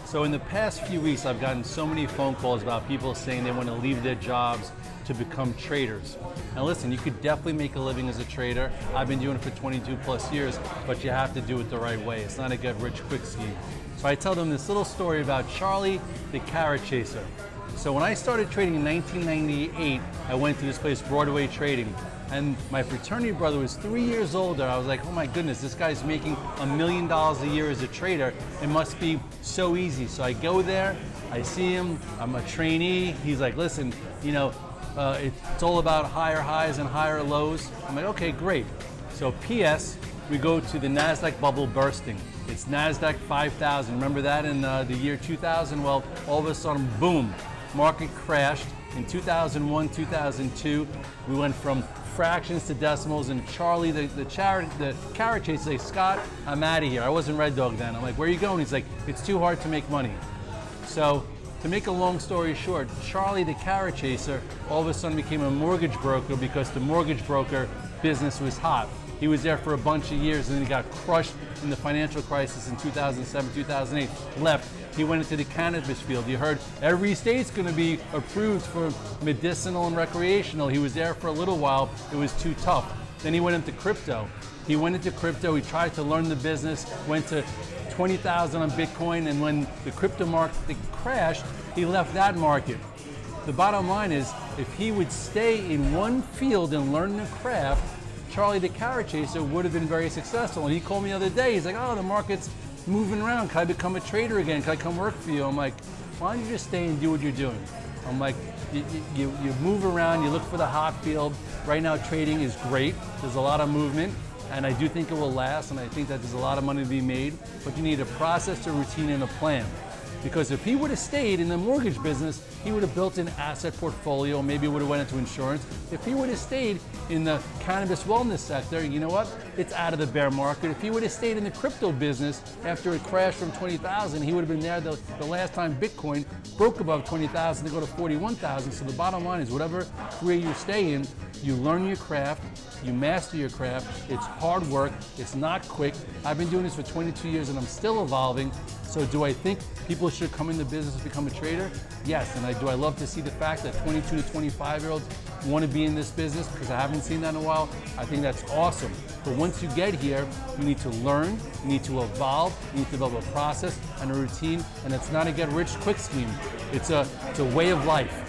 So in the past few weeks, I've gotten so many phone calls about people saying they want to leave their jobs to become traders. Now listen, you could definitely make a living as a trader. I've been doing it for 22 plus years, but you have to do it the right way. It's not a get rich quick scheme. So I tell them this little story about Charlie the Carrot Chaser. So when I started trading in 1998, I went to this place, Broadway Trading, and my fraternity brother was 3 years older. I was like, oh my goodness, this guy's making $1 million a year as a trader. It must be so easy. So I go there, I see him, I'm a trainee. He's like, listen, you know, it's all about higher highs and higher lows. I'm like, okay, great. So PS, we go to the NASDAQ bubble bursting. It's NASDAQ 5,000. Remember that in the year 2000? Well, all of a sudden, boom, market crashed. In 2001, 2002, we went from fractions to decimals, and Charlie, the carrot chaser, say, Scott, I'm out of here. I wasn't Red Dog then. I'm like, where are you going? He's like, it's too hard to make money. So to make a long story short, Charlie the Carrot Chaser all of a sudden became a mortgage broker because the mortgage broker business was hot. He was there for a bunch of years and then he got crushed in the financial crisis in 2007, 2008, left. He went into the cannabis field. You heard every state's going to be approved for medicinal and recreational. He was there for a little while. It was too tough. Then he went into crypto. He tried to learn the business, went to 20,000 on Bitcoin, and when the crypto market crashed, he left that market. The bottom line is, if he would stay in one field and learn the craft, Charlie the Carrot Chaser would have been very successful. And he called me the other day. He's like, oh, the market's moving around. Can I become a trader again? Can I come work for you? I'm like, why don't you just stay and do what you're doing? I'm like, you move around, you look for the hot field. Right now, trading is great. There's a lot of movement, and I do think it will last, and I think that there's a lot of money to be made, but you need a process, a routine, and a plan. Because if he would have stayed in the mortgage business, he would have built an asset portfolio, maybe would have went into insurance. If he would have stayed in the cannabis wellness sector, you know what? It's out of the bear market. If he would have stayed in the crypto business after it crashed from 20,000, he would have been there the last time Bitcoin broke above 20,000 to go to 41,000. So the bottom line is, whatever career you stay in, you learn your craft, you master your craft. It's hard work. It's not quick. I've been doing this for 22 years and I'm still evolving. So do I think people should come into business and become a trader? Yes. And I love to see the fact that 22 to 25-year-olds want to be in this business, because I haven't seen that in a while. I think that's awesome. But once you get here, you need to learn, you need to evolve, you need to develop a process and a routine. And it's not a get rich quick scheme. It's a way of life.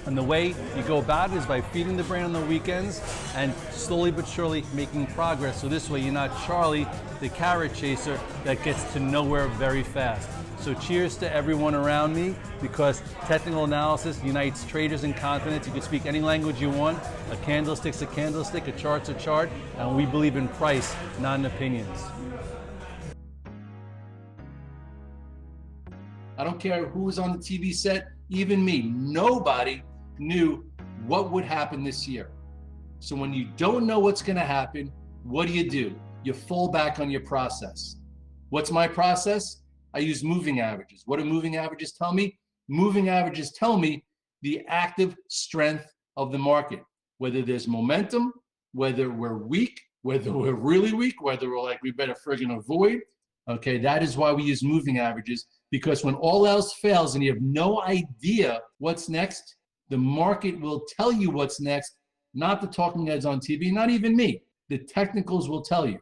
And the way you go about it is by feeding the brain on the weekends and slowly but surely making progress. So this way you're not Charlie the Carrot Chaser that gets to nowhere very fast. So cheers to everyone around me, because technical analysis unites traders in confidence. You can speak any language you want. A candlestick's a candlestick, a chart's a chart, and we believe in price, not in opinions. I don't care who was on the TV set, even me. Nobody knew what would happen this year. So when you don't know what's going to happen, what do? You fall back on your process. What's my process? I use moving averages. What do moving averages tell me? Moving averages tell me the active strength of the market, whether there's momentum, whether we're weak, whether we're really weak, whether we're like, we better friggin' avoid. Okay, that is why we use moving averages, because when all else fails and you have no idea what's next, the market will tell you what's next, not the talking heads on TV, not even me. The technicals will tell you.